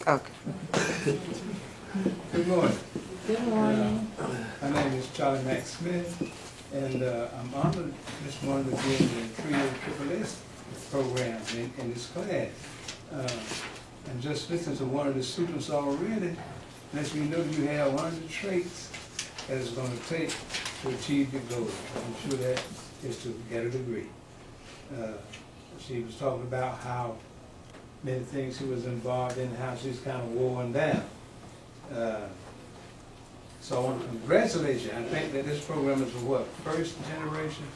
Okay. Good morning. Good morning. My name is Charlie Mack Smith, and I'm honored this morning to be in the Trio Triple S program in this class. And just listening to one of the students already lets me know you have one of the traits that it's going to take to achieve your goals. I'm sure that is to get a degree. She was talking about how many things she was involved in, how she's kind of worn down. So I want to congratulate you. I think that this program is for what, first generation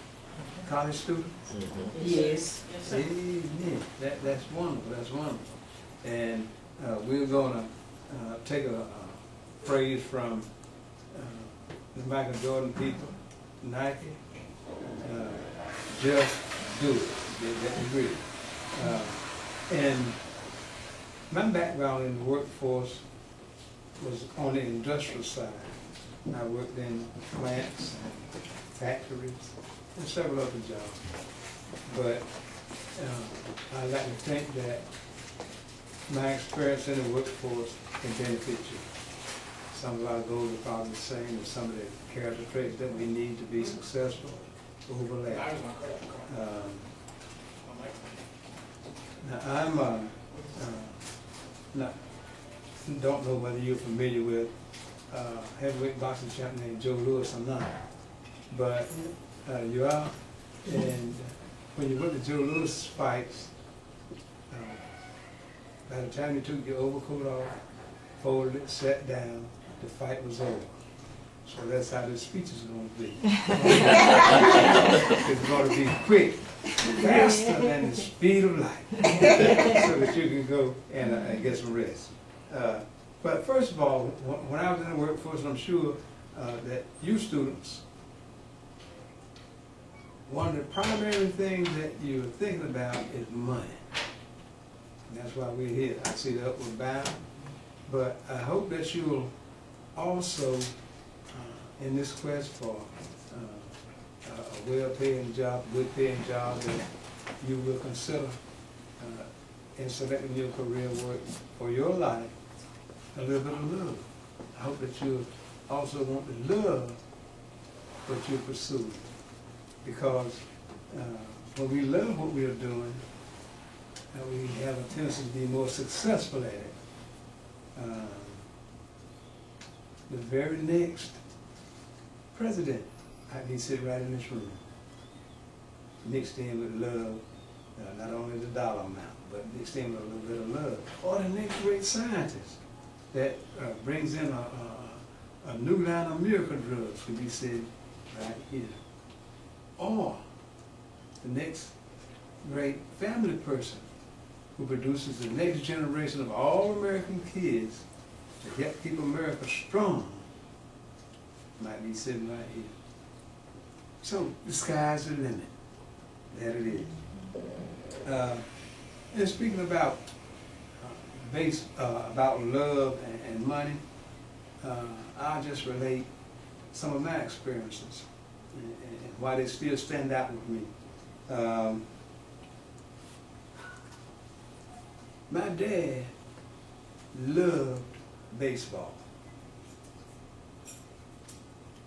college students? Yes. Amen. That's wonderful, that's wonderful. And we're gonna take a phrase from the Michael Jordan people, Nike, just do it, get that degree. And my background in the workforce was on the industrial side. I worked in plants, and factories, and several other jobs. But I like to think that my experience in the workforce can benefit you. Some of our goals are probably the same, and some of the character traits that we need to be successful overlap. Now I'm don't know whether you're familiar with heavyweight boxing champion named Joe Louis or not, but you are. And when you went to Joe Louis fights, by the time you took your overcoat off, folded it, sat down, the fight was over. So that's how this speech is going to be. It's going to be quick, faster than the speed of light, so that you can go and get some rest. But first of all, when I was in the workforce, and I'm sure that you students, one of the primary things that you're thinking about is money. And that's why we're here. I see the upward bound. But I hope that you will also, in this quest for a well-paying job, good-paying job, that you will consider in selecting your career work for your life, a little bit of love. I hope that you also want to love what you pursue, because when we love what we are doing, we have a tendency to be more successful at it. The very next president might be sitting right in this room, mixed in with love, not only the dollar amount, but mixed in with a little bit of love. Or the next great scientist that brings in a new line of miracle drugs to be sitting right here. Or the next great family person who produces the next generation of all American kids to help keep America strong might be sitting right here. So the sky's the limit. There it is. And speaking about about love and money, I'll just relate some of my experiences and why they still stand out with me. My dad loved baseball.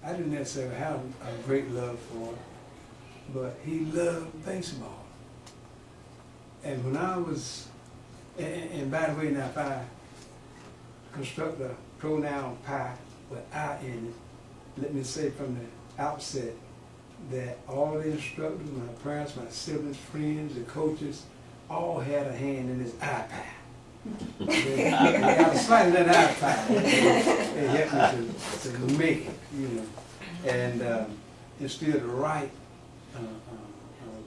I didn't necessarily have a great love for it, but he loved baseball. And when I was, and by the way, now if I construct a pronoun pi with I in it, let me say from the outset that all the instructors, my parents, my siblings, friends, the coaches, all had a hand in this iPad. They got a slight of that iPad. They helped me to make it, you know, and instill the right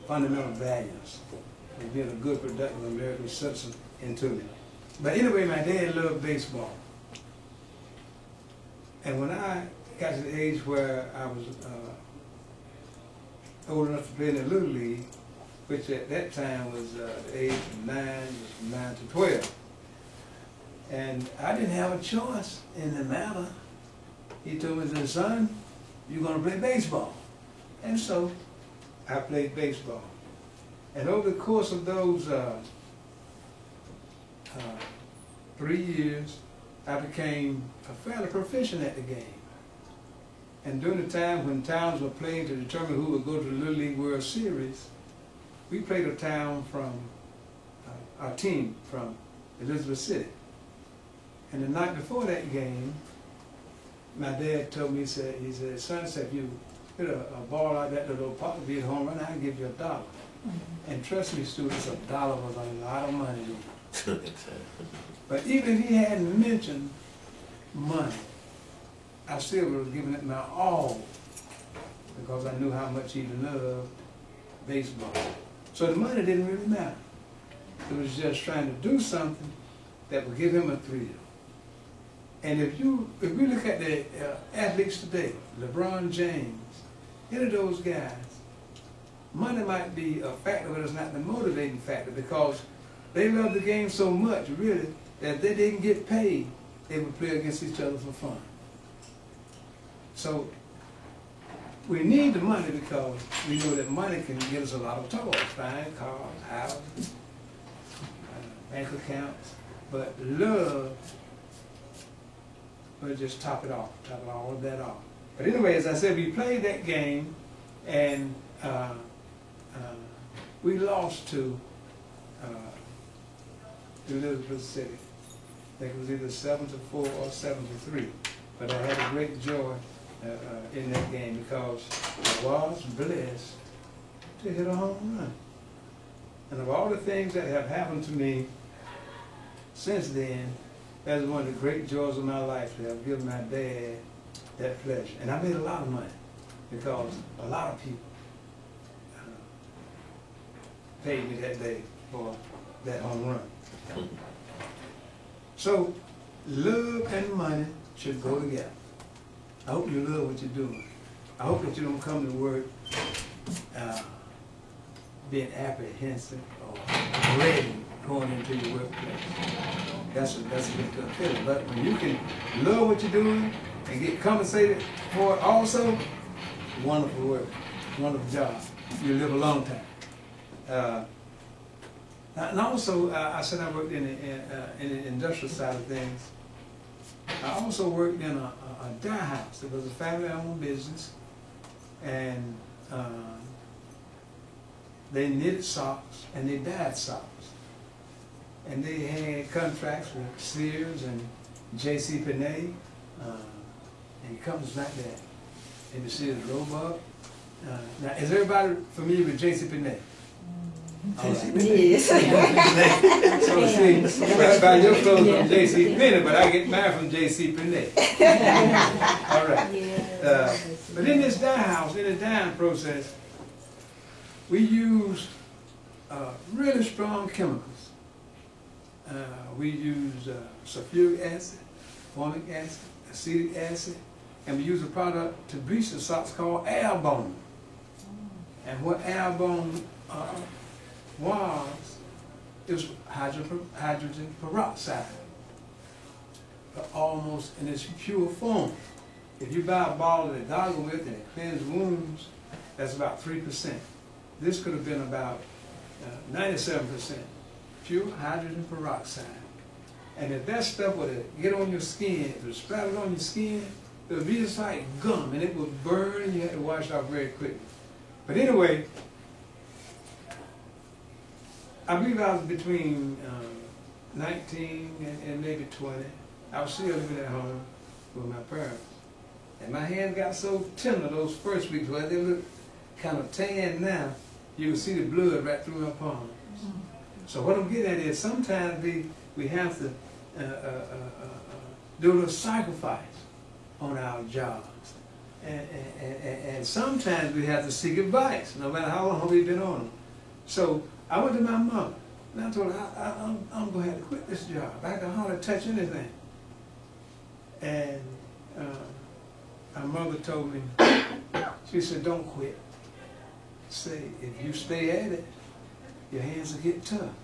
fundamental values and being a good, productive American citizen into me. But anyway, my dad loved baseball. And when I got to the age where I was old enough to play in the Little League, which at that time was the age of 9 to 12. And I didn't have a choice in the matter. He told me, son, you're going to play baseball. And so I played baseball. And over the course of those 3 years, I became fairly proficient at the game. And during the time when towns were playing to determine who would go to the Little League World Series, we played a town from, our team from Elizabeth City. And the night before that game, my dad told me, he said, son, if you hit a ball like that, the little pop be a home run, I'll give you $1. And trust me, students, $1 was a lot of money then. But even if he hadn't mentioned money, I still would have given it my all because I knew how much he loved baseball. So the money didn't really matter. It was just trying to do something that would give him a thrill. And if we look at the athletes today, LeBron James, any of those guys, money might be a factor, but it's not the motivating factor because they love the game so much, really, that if they didn't get paid, they would play against each other for fun. So we need the money because we know that money can get us a lot of toys, fine cars, houses, bank accounts, but love will just top it all of that off. But anyway, as I said, we played that game and we lost to Elizabeth City. I think it was either 7-4 or 7-3. But I had a great joy in that game because I was blessed to hit a home run. And of all the things that have happened to me since then, that's one of the great joys of my life to have given my dad that pleasure. And I made a lot of money because a lot of people paid me that day for that home run. So, love and money should go together. I hope you love what you're doing. I hope that you don't come to work being apprehensive or dreading going into your workplace. That's a good feeling. But when you can love what you're doing and get compensated for it also, wonderful work, wonderful job. You live a long time. And also, I said I worked in the industrial side of things. I also worked in a dye house. It was a family-owned business, and they knitted socks and they dyed socks. And they had contracts with Sears and J.C. Penney and companies like that. And the Sears Roebuck. Now, is everybody familiar with J.C. Penney? Yes. So see, I buy your clothes from J.C. Penney, but I get mine from J.C. Penney. All right. But in this dye house, in the dyeing process, we used really strong chemicals. We used sulfuric acid, formic acid, acetic acid, and we used a product to bleach the socks called Albone. And what Albone it was hydrogen peroxide, almost in its pure form. If you buy a bottle of Dogger with and it cleans wounds, that's about 3%. This could have been about 97% pure hydrogen peroxide. And if that stuff were to get on your skin, if it was splattered on your skin, it would be just like gum, and it would burn, and you had to wash it off very quickly. But anyway, I believe I was between 19 and maybe 20. I was still living at home with my parents. And my hands got so tender those first weeks, where they look kind of tan now, you can see the blood right through my palms. So what I'm getting at is sometimes we have to do a little sacrifice on our jobs. And sometimes we have to seek advice, no matter how long we've been on them. So I went to my mother, and I told her, I'm going to have to quit this job. I can hardly touch anything. And my mother told me, she said, don't quit. Say, if you stay at it, your hands will get tough.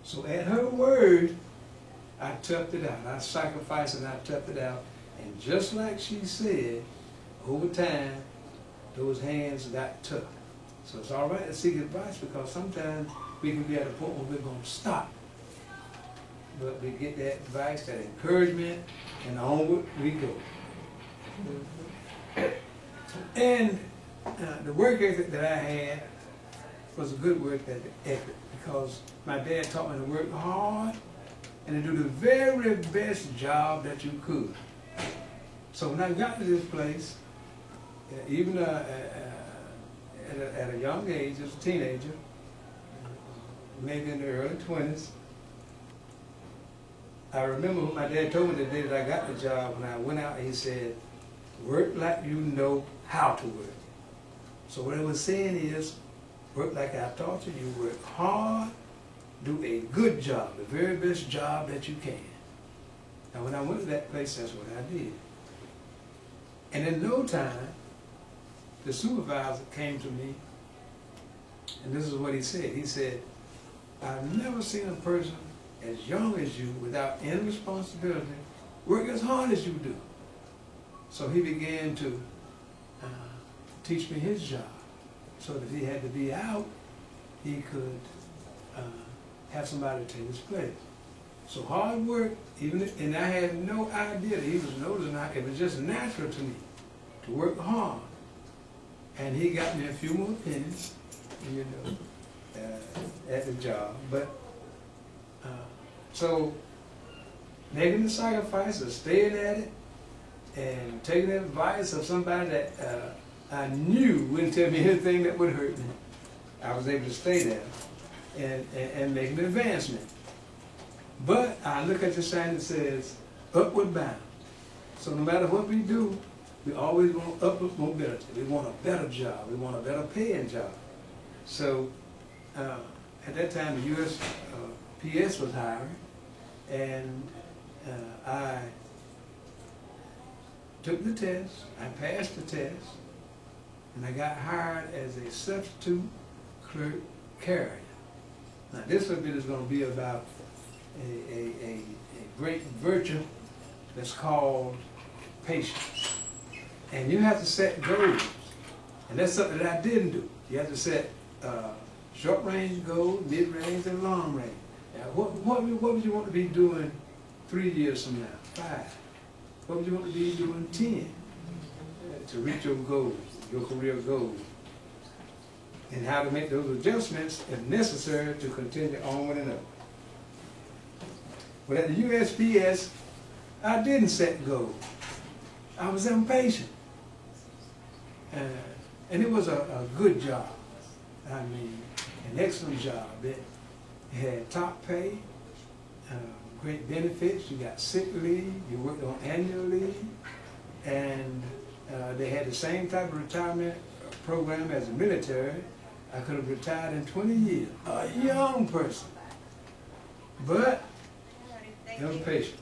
So at her word, I toughed it out. I sacrificed and I toughed it out. And just like she said, over time, those hands got tough. So it's all right to seek advice because sometimes we can be at a point where we're going to stop. but we get that advice, that encouragement, and onward we go. And the work ethic that I had was a good work ethic because my dad taught me to work hard and to do the very best job that you could. So when I got to this place, even at a young age, as a teenager, maybe in the early 20s, I remember what my dad told me the day that I got the job. When I went out, he said, work like you know how to work. So what I was saying is, work like I taught you. You work hard, do a good job, the very best job that you can. Now when I went to that place, that's what I did. And in no time, the supervisor came to me, and this is what he said. He said, I've never seen a person as young as you without any responsibility work as hard as you do. So he began to teach me his job, so that if he had to be out, he could have somebody to take his place. So hard work, and I had no idea that he was noticing. It was just natural to me to work hard. And he got me a few more pennies, you know, at the job. But so making the sacrifice of staying at it and taking the advice of somebody that I knew wouldn't tell me anything that would hurt me, I was able to stay there and make an advancement. But I look at the sign that says, upward bound. So no matter what we do, we always want upward mobility. We want a better job. We want a better paying job. So at that time, the USPS was hiring, and I took the test. I passed the test, and I got hired as a substitute clerk carrier. Now this little bit is going to be about a great virtue that's called patience. And you have to set goals. And that's something that I didn't do. You have to set short range goals, mid range, and long range. Now, what would you want to be doing 3 years from now? 5? What would you want to be doing 10? To reach your goals, your career goals. And how to make those adjustments if necessary to continue onward and up. But at the USPS, I didn't set goals. I was impatient. And it was a good job. I mean, an excellent job. It had top pay, great benefits. You got sick leave, you worked on annual leave, and they had the same type of retirement program as the military. I could have retired in 20 years, a young person. But impatient,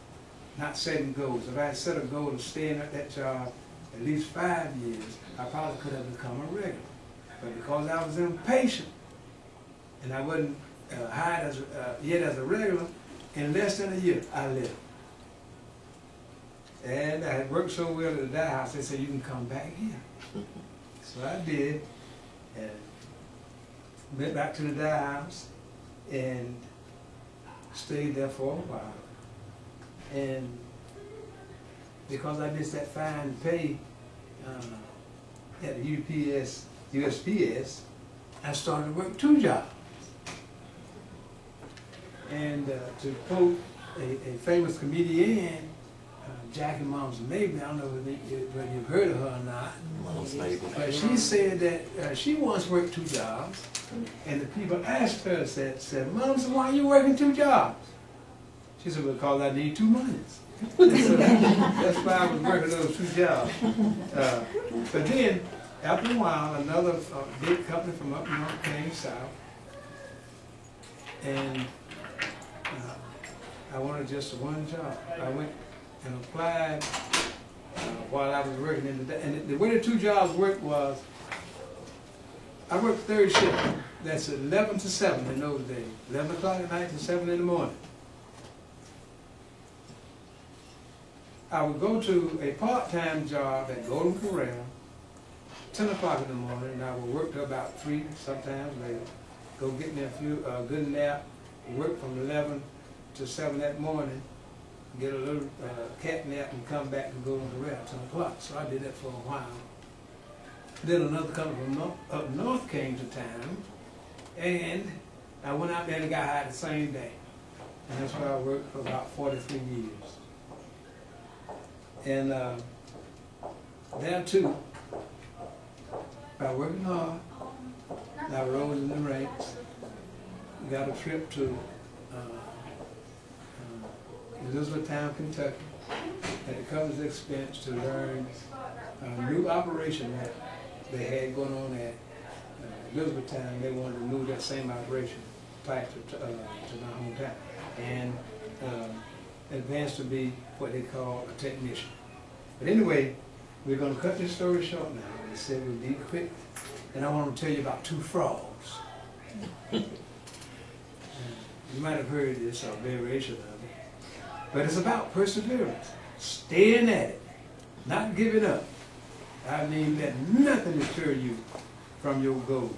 not setting goals. If I had set a goal of staying at that job at least 5 years, I probably could have become a regular. But because I was impatient, and I wasn't hired yet as a regular, in less than a year, I left. And I had worked so well at the dye house, they said, you can come back here. So I did, and went back to the dye house, and stayed there for a while. And because I missed that fine pay at the USPS, I started to work 2 jobs. And to quote a famous comedian, Jackie Moms Mabley, I don't know whether you've heard of her or not, but she said that she once worked 2 jobs, and the people asked her, said, Moms, why are you working 2 jobs? She said, because I need 2 monies. So that's why I was working those 2 jobs. But then, after a while, another big company from up north came south, and I wanted just 1 job. I went and applied while I was working in the day. And the way the 2 jobs worked was, I worked 3rd shift. That's 11 to 7 in those days. 11 o'clock at night to 7 in the morning. I would go to a part-time job at Golden Corral, 10 o'clock in the morning, and I would work till about 3, sometimes later. Go get me a good nap, work from 11 to 7 that morning, get a little cat nap and come back and go on the rail 10 o'clock. So I did that for a while. Then another couple from up north came to town, and I went out there and got hired the same day. And that's where I worked for about 43 years. And there too, by working hard, I rose in the ranks, got a trip to Elizabethtown, Kentucky, at the company's expense to learn a new operation that they had going on at Elizabethtown. They wanted to move that same operation back to my hometown and advance to be what they call a technician. But anyway, we're going to cut this story short now. They said we'd be quick, and I want to tell you about 2 frogs. You might have heard this or variation of it, but it's about perseverance, staying at it, not giving up. I mean, let nothing deter you from your goal.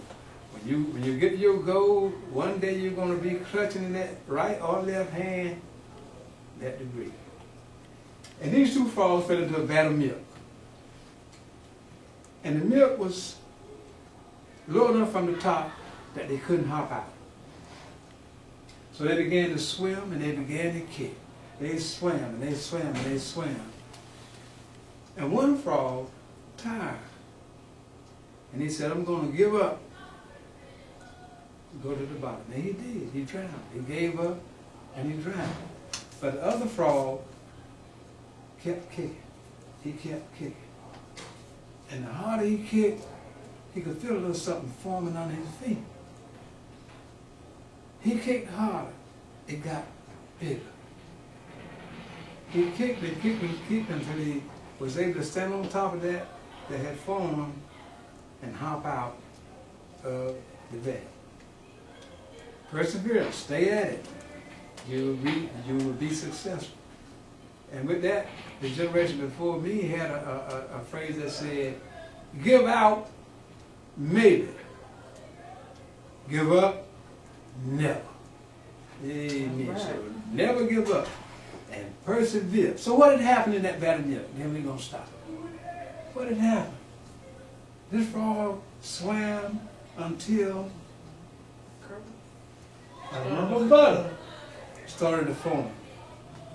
When you get your goal, one day you're going to be clutching in that right or left hand that degree. And these 2 frogs fell into a vat of milk. And the milk was low enough from the top that they couldn't hop out. So they began to swim and they began to kick. They swam and they swam and they swam. And one frog tired. And he said, I'm going to give up. Go to the bottom. And he did. He drowned. He gave up and he drowned. But the other frog kept kicking. He kept kicking. And the harder he kicked, he could feel a little something forming under his feet. He kicked harder. It got bigger. He kicked and kicked and kicked until he was able to stand on top of that had formed and hop out of the vat. Perseverance, stay at it. You will be successful. And with that, the generation before me had a phrase that said, give out, maybe. Give up, never. Amen. Right. So never give up and persevere. So what had happened in that vat of milk? Then we're going to stop. What had happened? This frog swam until a lump of butter started to form.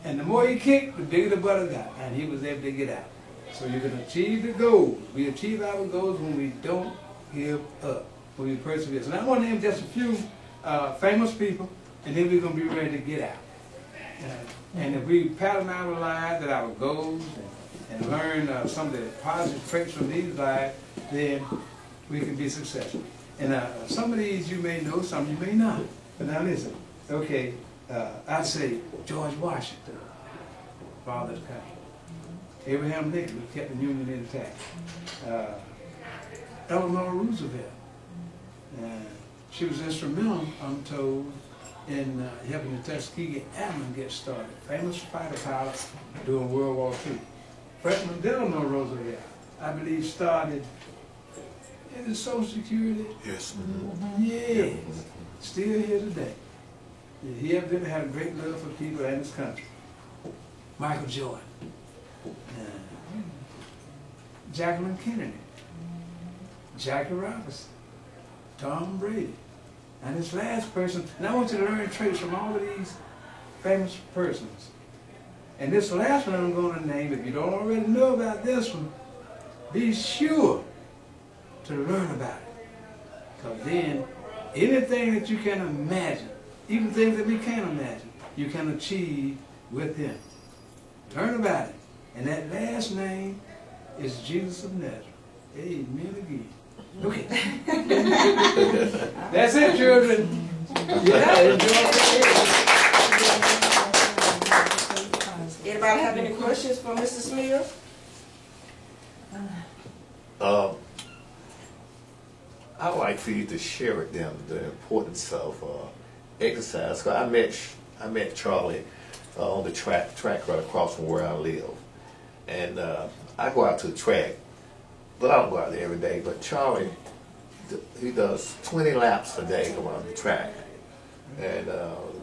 And the more he kicked, the bigger the butter got, and he was able to get out. So you can achieve the goals. We achieve our goals when we don't give up, when we persevere. So now I want to name just a few famous people, and then we're going to be ready to get out. And if we pattern our lives at our goals and learn some of the positive traits from these lives, then we can be successful. And some of these you may know, some you may not. But now listen, okay, I'd say George Washington, father of the country. Abraham Lincoln, who kept the Union intact. Eleanor Roosevelt. She was instrumental, I'm told, in helping the Tuskegee Airmen get started. Famous fighter pilot during World War II. Franklin Delano Roosevelt, I believe, started in the Social Security. Yes. Yeah. Still here today. He evidently had a great love for people and his country. Michael Jordan. Jacqueline Kennedy. Jackie Robinson. Tom Brady. And this last person, and I want you to learn traits from all of these famous persons. And this last one I'm going to name, if you don't already know about this one, be sure to learn about it. Because then, anything that you can imagine, even things that we can't imagine, you can achieve with him. Learn about it. And that last name is Jesus of Nazareth. Amen again. Okay. That's it, children. Anybody have any questions for Mr. Smith? I would like for you to share with them the importance of exercise. 'Cause I met Charlie on the track right across from where I live, and I go out to the track, but I don't go out there every day. But Charlie, he does 20 laps a day around the track, and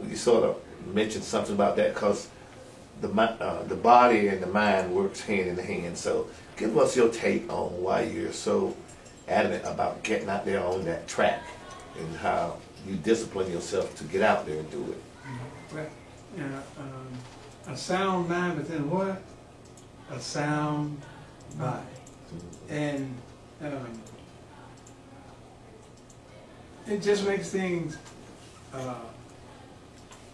we sort of mention something about that because the body and the mind works hand in hand. So give us your take on why you're so adamant about getting out there on that track and how you discipline yourself to get out there and do it. Well, a sound mind within what? A sound body. And it just makes things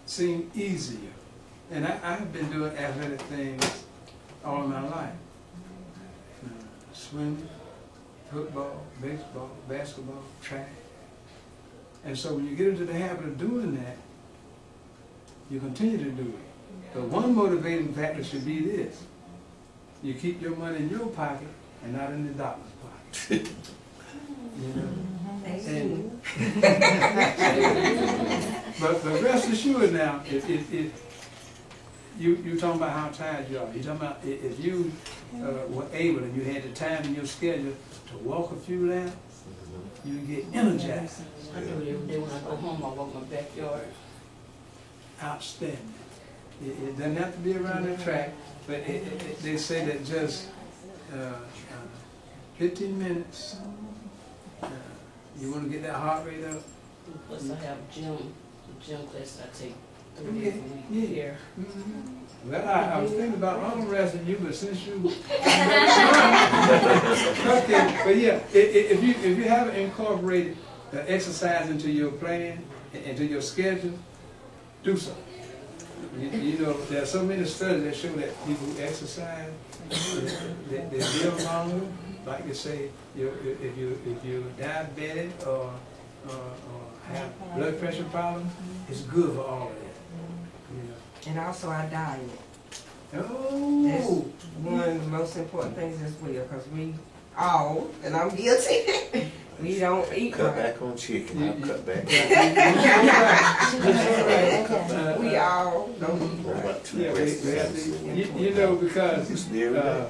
seem easier. And I have been doing athletic things all my life. Swimming, football, baseball, basketball, track. And so when you get into the habit of doing that, you continue to do it. But one motivating factor should be this. You keep your money in your pocket and not in the doctor's pocket. You know? And, but rest assured now, if you're talking about how tired you are. You're talking about if you were able and you had the time in your schedule to walk a few laps, you get energized. I do it every day when I go home. I walk my backyard. Outstanding. It doesn't have to be around the track, but they say that just 15 minutes, you want to get that heart rate up. Plus I have gym class I take 3 Yeah, days a week here. Well, I was thinking about arm wrestling you, but since you okay, but yeah, if you haven't incorporated exercise into your plan, into your schedule, do so. You know, there are so many studies that show that people who exercise, they live longer. Like you say, if you're diabetic or have blood pressure problems, it's good for all of that. You know. And also our diet. Oh. That's one of the most important things as well, because we all, and I'm guilty, we don't eat Cut right. back on chicken. I'll cut back. We all don't eat What right. about 2 Yeah, breasts? you know, because Used to be every day.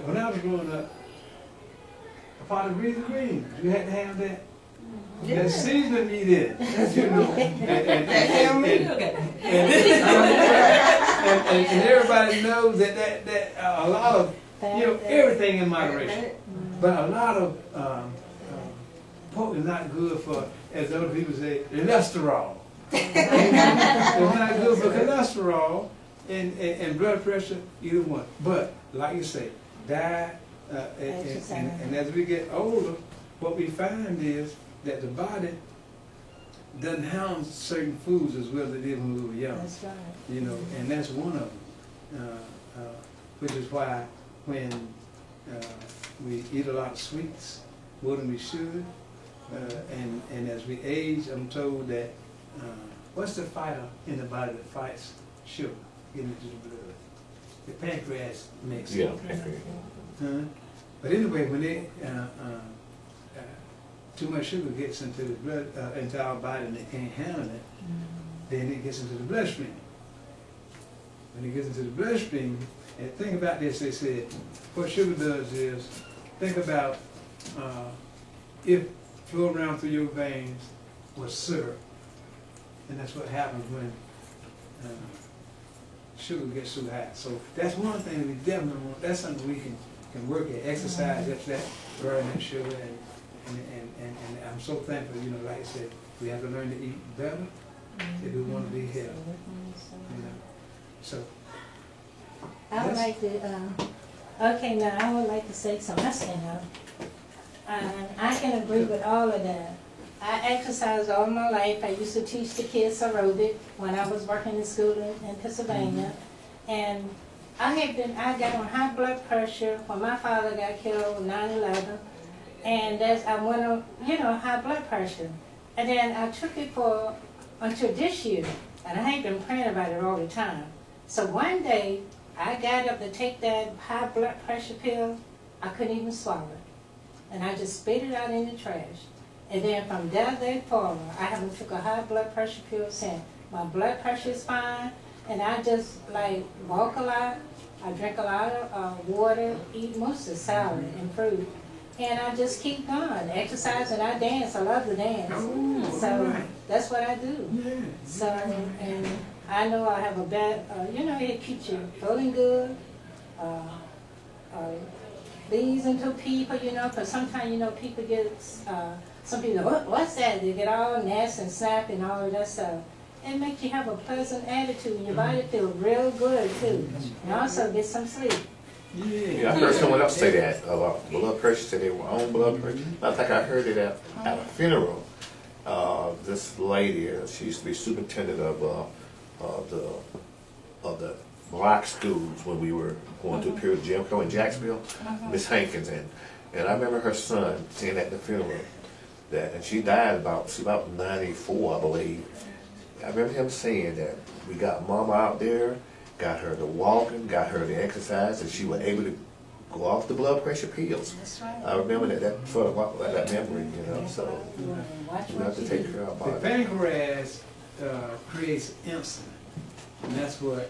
when I was growing up, a pot of greens and greens, you had to have that. That seasoning meat in it, you know. And everybody knows that a lot of, you know, everything in moderation. But a lot of pork is not good for, as other people say, cholesterol. It's not good for cholesterol and blood pressure, either one. But, like you say, diet, and as we get older, what we find is that the body doesn't handle certain foods as well as it did when we were young. That's right. You know, and that's one of them. Which is why when we eat a lot of sweets, more than we should, and as we age, I'm told that what's the fighter in the body that fights sugar getting into the blood? The pancreas makes it. Yeah, pancreas. But anyway, when they too much sugar gets into the blood, into our body, and they can't handle it, then it gets into the bloodstream. When it gets into the bloodstream, and think about this, they said, what sugar does is, think about if flowing around through your veins was syrup, and that's what happens when sugar gets so high. So that's one thing that we definitely want, that's something we can work at, exercise, that's that, burn that sugar, and I'm so thankful, you know, like I said, we have to learn to eat better if we want to be healthy, you know. So, I would like to, okay, now I would like to say something. I stand up. I can agree with all of that. I exercised all my life. I used to teach the kids aerobic when I was working in school in Pennsylvania. And I got on high blood pressure when my father got killed in 9/11. And I went on, you know, high blood pressure. And then I took it until this year. And I ain't been praying about it all the time. So one day, I got up to take that high blood pressure pill. I couldn't even swallow it. And I just spit it out in the trash. And then from that day forward, I haven't took a high blood pressure pill since. My blood pressure is fine. And I just like walk a lot. I drink a lot of water, eat most of salad and fruit. And I just keep going. Exercise and I dance. I love to dance. So that's what I do. So, and I know I have a bad, it keeps you feeling good, pleasing to people, because sometimes, people get, some people, what's that? They get all nasty and snappy and all of that stuff. It makes you have a pleasant attitude and your body feels real good too. And also get some sleep. Yeah, I heard someone else say that about blood pressure, say they were on blood pressure. I think I heard it at a funeral. This lady, she used to be superintendent of the black schools when we were going through a period of Jim Crow in Jacksonville, Miss Hankins, and I remember her son saying at the funeral that, and she died about 94, I believe. I remember him saying that we got Mama out there, got her to walking, got her to exercise, and she was able to go off the blood pressure pills. That's right. I remember that sort of like that memory, so Watch we what have to you take do. care of our The body. pancreas creates insulin, and that's what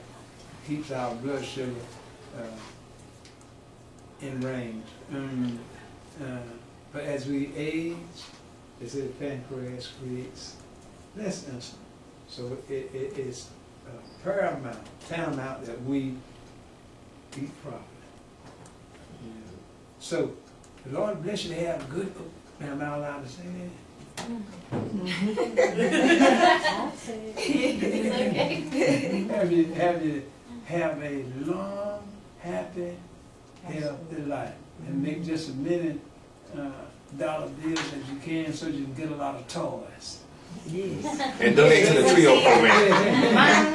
keeps our blood sugar in range. But as we age, they say the pancreas creates less insulin. So it is paramount that we eat properly. Yeah. So the Lord bless you to have good. Am I allowed to say that? Have a long, happy, healthy life, and make just as many dollar bills as you can, so you can get a lot of toys. Yes. And donate to the TRIO program.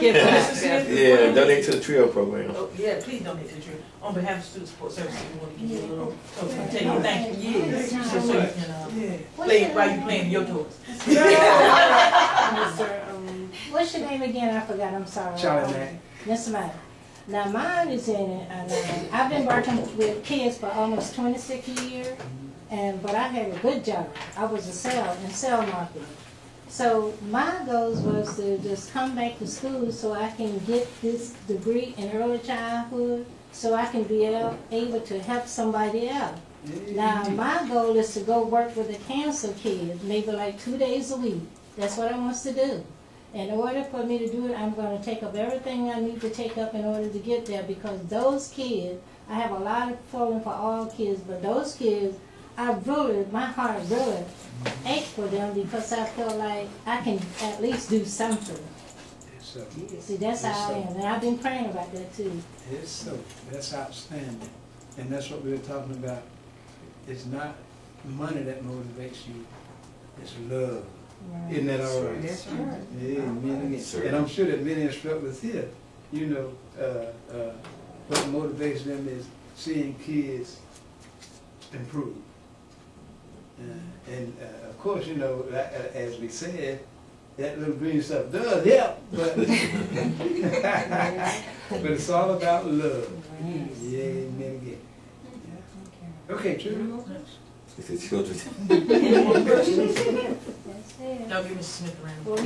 Yeah, donate to the TRIO program. Oh, yeah, please donate to the church. On behalf of Student Support Services, we want to give you a little token to tell you thank you. Yes, just so you can play while you playing your toys. What's your name again? I forgot, I'm sorry. Charlie Mack. Mr. Mack. Now mine is in it, and I've been working with kids for almost 26 years, but I had a good job. I was in sales marketing. So my goals was to just come back to school so I can get this degree in early childhood so I can be able to help somebody else. Now my goal is to go work with the cancer kids, maybe like 2 days a week. That's what I want to do. In order for me to do it, I'm going to take up everything I need to take up in order to get there, because those kids, I have a lot of feeling for all kids, but those kids, my heart really ache for them, because I feel like I can at least do something. So, See, that's how I am, and I've been praying about that too. it's so, that's outstanding. And that's what we were talking about. It's not money that motivates you, it's love. Right. Isn't that all right? That's right. Yeah, amen again. Sure. And I'm sure that many instructors here, what motivates them is seeing kids improve. And of course, as we said, that little green stuff does help, but but it's all about love. Yeah, amen again. Okay, Trudy. It's the children. That's it. Y'all give Mr. Smith a round. Well, we